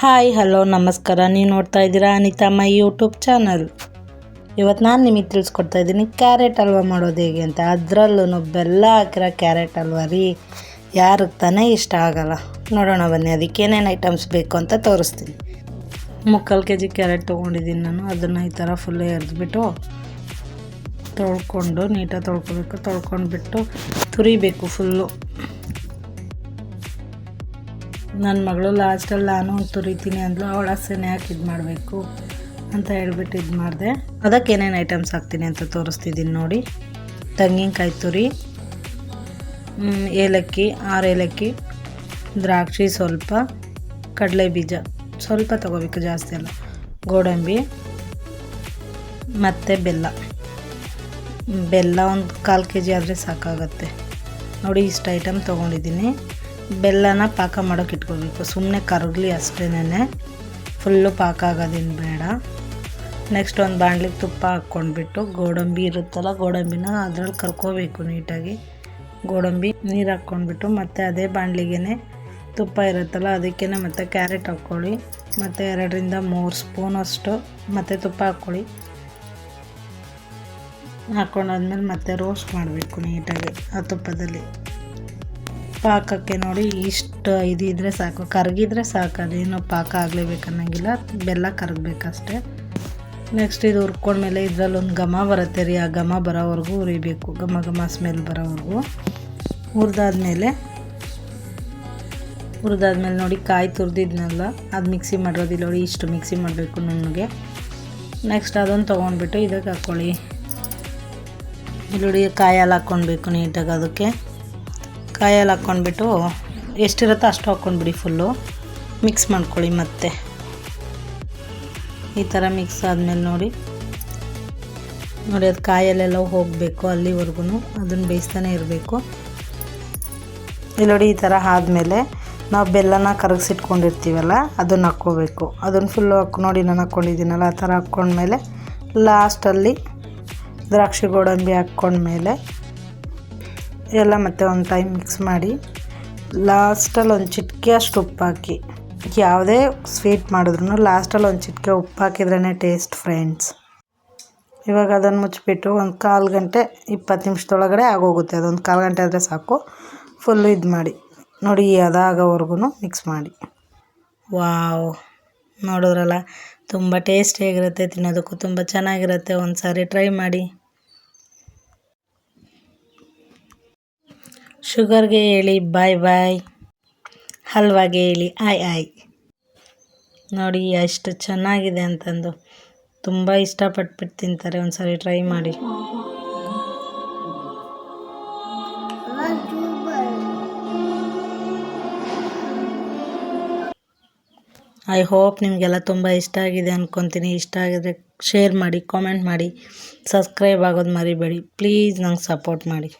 Hi hello ನಮಸ್ಕಾರ. ನೀವು ನೋಡ್ತಾ ಇದ್ದೀರಾ ಅನಿತಮ್ಮ ಯೂಟ್ಯೂಬ್ ಚಾನಲ್. ಇವತ್ತು ನಾನು ನಿಮಗೆ ತಿಳಿಸ್ಕೊಡ್ತಾ ಇದ್ದೀನಿ ಕ್ಯಾರೆಟ್ ಹಲ್ವಾ ಮಾಡೋದು ಹೇಗೆ ಅಂತ. ಅದರಲ್ಲೂ ಬೆಲ್ಲ ಹಾಕಿರೋ ಕ್ಯಾರೆಟ್ ಹಲ್ವಾ ರೀ, ಯಾರಿಗೆ ತಾನೇ ಇಷ್ಟ ಆಗಲ್ಲ. ನೋಡೋಣ ಬನ್ನಿ ಅದಕ್ಕೆ ಏನೇನು ಐಟಮ್ಸ್ ಬೇಕು ಅಂತ ತೋರಿಸ್ತೀನಿ. 3/4 kg ಕ್ಯಾರೆಟ್ ತೊಗೊಂಡಿದ್ದೀನಿ ನಾನು. ಅದನ್ನು ಈ ಥರ ಫುಲ್ಲು ಎರೆದ್ಬಿಟ್ಟು ತೊಳ್ಕೊಂಡು ನೀಟಾಗಿ ತೊಳ್ಕೊಬೇಕು. ತೊಳ್ಕೊಂಡ್ಬಿಟ್ಟು ತುರಿಬೇಕು ಫುಲ್ಲು. ನನ್ನ ಮಗಳು ಲಾಸ್ಟಲ್ಲಿ ನಾನು ತುರಿತೀನಿ ಅಂದ್ಲು, ಅವಳ ಹಸೆನೆ ಯಾಕೆ ಇದು ಮಾಡಬೇಕು ಅಂತ ಹೇಳ್ಬಿಟ್ಟು ಇದು ಮಾಡಿದೆ. ಅದಕ್ಕೆ ಏನೇನು ಐಟಮ್ಸ್ ಹಾಕ್ತೀನಿ ಅಂತ ತೋರಿಸ್ತಿದ್ದೀನಿ ನೋಡಿ. ತೆಂಗಿನಕಾಯಿ ತುರಿ, ಏಲಕ್ಕಿ 6 ಏಲಕ್ಕಿ, ದ್ರಾಕ್ಷಿ ಸ್ವಲ್ಪ, ಕಡಲೆ ಬೀಜ ಸ್ವಲ್ಪ ತೊಗೋಬೇಕು, ಜಾಸ್ತಿ ಅಲ್ಲ, ಗೋಡಂಬಿ ಮತ್ತು ಬೆಲ್ಲ ಒಂದು 1/4 kg ಆದರೆ ಸಾಕಾಗತ್ತೆ ನೋಡಿ. ಇಷ್ಟು ಐಟಮ್ ತೊಗೊಂಡಿದ್ದೀನಿ. ಬೆಲ್ಲನ ಪಾಕ ಮಾಡೋಕೆ ಇಟ್ಕೋಬೇಕು, ಸುಮ್ಮನೆ ಕರಗಲಿ ಅಷ್ಟೇನೆ, ಫುಲ್ಲು ಪಾಕ ಆಗೋದೇನು ಬೇಡ. ನೆಕ್ಸ್ಟ್ ಒಂದು ಬಾಣಲಿಗೆ ತುಪ್ಪ ಹಾಕ್ಕೊಂಡ್ಬಿಟ್ಟು ಗೋಡಂಬಿ ಇರುತ್ತಲ್ಲ, ಗೋಡಂಬಿನ ಅದ್ರಲ್ಲಿ ಕರ್ಕೋಬೇಕು ನೀಟಾಗಿ. ಗೋಡಂಬಿ ನೀರು ಹಾಕ್ಕೊಂಡ್ಬಿಟ್ಟು ಮತ್ತು ಅದೇ ಬಾಣಲಿಗೆ ತುಪ್ಪ ಇರುತ್ತಲ್ಲ ಅದಕ್ಕೇ ಮತ್ತು ಕ್ಯಾರೆಟ್ ಹಾಕ್ಕೊಳ್ಳಿ, ಮತ್ತು 2ರಿಂದ 3 ಸ್ಪೂನಷ್ಟು ಮತ್ತು ತುಪ್ಪ ಹಾಕ್ಕೊಳ್ಳಿ. ಹಾಕ್ಕೊಂಡಾದ್ಮೇಲೆ ಮತ್ತೆ ರೋಸ್ಟ್ ಮಾಡಬೇಕು ನೀಟಾಗಿ ಆ ತುಪ್ಪದಲ್ಲಿ. ಪಾಕಕ್ಕೆ ನೋಡಿ ಇಷ್ಟು ಇದಿದ್ರೆ ಸಾಕು, ಕರಗಿದ್ರೆ ಸಾಕು, ಅದೇನು ಪಾಕ ಆಗಲೇಬೇಕು ಅನ್ನೋಂಗಿಲ್ಲ, ಬೆಲ್ಲ ಕರಗಬೇಕಷ್ಟೆ. ನೆಕ್ಸ್ಟ್ ಇದು ಹುರ್ಕೊಂಡ್ಮೇಲೆ ಇದರಲ್ಲಿ ಒಂದು ಘಮ ಬರುತ್ತೆ ರೀ, ಆ ಘಮ ಬರೋವರೆಗೂ ಹುರಿಬೇಕು, ಘಮ ಸ್ಮೆಲ್ ಬರೋವರೆಗೂ. ಹುರಿದಾದ್ಮೇಲೆ ನೋಡಿ ಕಾಯಿ ತುರಿದಿದ್ನಲ್ಲ ಅದು ಮಿಕ್ಸಿ ಮಾಡಿರೋದಿಲ್ಲ ನೋಡಿ, ಇಷ್ಟು ಮಿಕ್ಸಿ ಮಾಡಬೇಕು ನುಣ್ಣಗೆ. ನೆಕ್ಸ್ಟ್ ಅದನ್ನು ತೊಗೊಂಡ್ಬಿಟ್ಟು ಇದಕ್ಕೆ ಹಾಕ್ಕೊಳ್ಳಿ. ಇಲ್ಲಿ ಕಾಯಿ ಹಾಲು ಹಾಕ್ಕೊಳ್ಬೇಕು ನೀಟಾಗಿ. ಅದಕ್ಕೆ ಕಾಯಿ ಹಾಲು ಹಾಕ್ಕೊಂಡ್ಬಿಟ್ಟು ಎಷ್ಟಿರುತ್ತೋ ಅಷ್ಟು ಹಾಕ್ಕೊಂಡ್ಬಿಡಿ, ಫುಲ್ಲು ಮಿಕ್ಸ್ ಮಾಡ್ಕೊಳ್ಳಿ. ಮತ್ತೆ ಈ ಥರ ಮಿಕ್ಸ್ ಆದಮೇಲೆ ನೋಡಿ ಅದು ಕಾಯಲ್ಲೆಲ್ಲ ಹೋಗಬೇಕು ಅಲ್ಲಿವರೆಗೂ ಅದನ್ನು ಬೇಯಿಸ್ತಾನೆ ಇರಬೇಕು. ಇಲ್ಲಿ ನೋಡಿ ಈ ಥರ ಆದಮೇಲೆ ನಾವು ಬೆಲ್ಲನ ಕರಗಿಸಿಟ್ಕೊಂಡಿರ್ತೀವಲ್ಲ ಅದನ್ನು ಹಾಕ್ಕೋಬೇಕು. ಅದನ್ನು ಫುಲ್ಲು ನೋಡಿ ನಾನು ಹಾಕ್ಕೊಂಡಿದ್ದೀನಲ್ಲ ಆ ಥರ ಹಾಕ್ಕೊಂಡ್ಮೇಲೆ ಲಾಸ್ಟಲ್ಲಿ ದ್ರಾಕ್ಷಿ ಗೋಡಂಬಿ ಹಾಕ್ಕೊಂಡ್ಮೇಲೆ ಎಲ್ಲ ಮತ್ತೆ ಒಂದು ಟೈಮ್ ಮಿಕ್ಸ್ ಮಾಡಿ ಲಾಸ್ಟಲ್ಲಿ ಒಂದು ಚಿಟಿಕೆ ಅಷ್ಟು ಉಪ್ಪು ಹಾಕಿ. ಯಾವುದೇ ಸ್ವೀಟ್ ಮಾಡಿದ್ರೂ ಲಾಸ್ಟಲ್ಲಿ ಒಂದು ಚಿಟಿಕೆ ಉಪ್ಪು ಹಾಕಿದ್ರೇ ಟೇಸ್ಟ್ ಫ್ರೆಂಡ್ಸ್. ಇವಾಗ ಅದನ್ನು ಮುಚ್ಚಿಬಿಟ್ಟು ಒಂದು 1/4 ಗಂಟೆ 20 ನಿಮಿಷದೊಳಗಡೆ ಆಗೋಗುತ್ತೆ. ಅದೊಂದು 1/4 ಗಂಟೆ ಆದರೆ ಸಾಕು. ಫುಲ್ಲು ಇದು ಮಾಡಿ ನೋಡಿ, ಅದಾಗೋವರೆಗೂ ಮಿಕ್ಸ್ ಮಾಡಿ. ವಾವ್, ನೋಡಿದ್ರಲ್ಲ ತುಂಬ ಟೇಸ್ಟಿಯಾಗಿರುತ್ತೆ, ತಿನ್ನೋದಕ್ಕೂ ತುಂಬ ಚೆನ್ನಾಗಿರುತ್ತೆ. ಒಂದು ಸಾರಿ ಟ್ರೈ ಮಾಡಿ. ಶುಗರ್ಗೆ ಹೇಳಿ ಬಾಯ್ ಬಾಯ್, ಹಲ್ವಾಗೆ ಹೇಳಿ ಆಯ್. ನೋಡಿ ಎಷ್ಟು ಚೆನ್ನಾಗಿದೆ ಅಂತಂದು ತುಂಬ ಇಷ್ಟಪಟ್ಬಿಟ್ಟು ತಿಂತಾರೆ. ಒಂದು ಸಾರಿ ಟ್ರೈ ಮಾಡಿ. ಐ ಹೋಪ್ ನಿಮಗೆಲ್ಲ ತುಂಬ ಇಷ್ಟ ಆಗಿದೆ ಅಂದ್ಕೊತೀನಿ. ಇಷ್ಟ ಆಗಿದ್ರೆ ಶೇರ್ ಮಾಡಿ, ಕಾಮೆಂಟ್ ಮಾಡಿ, ಸಬ್ಸ್ಕ್ರೈಬ್ ಆಗೋದು ಮರಿಬೇಡಿ ಪ್ಲೀಸ್. ನಂಗೆ ಸಪೋರ್ಟ್ ಮಾಡಿ.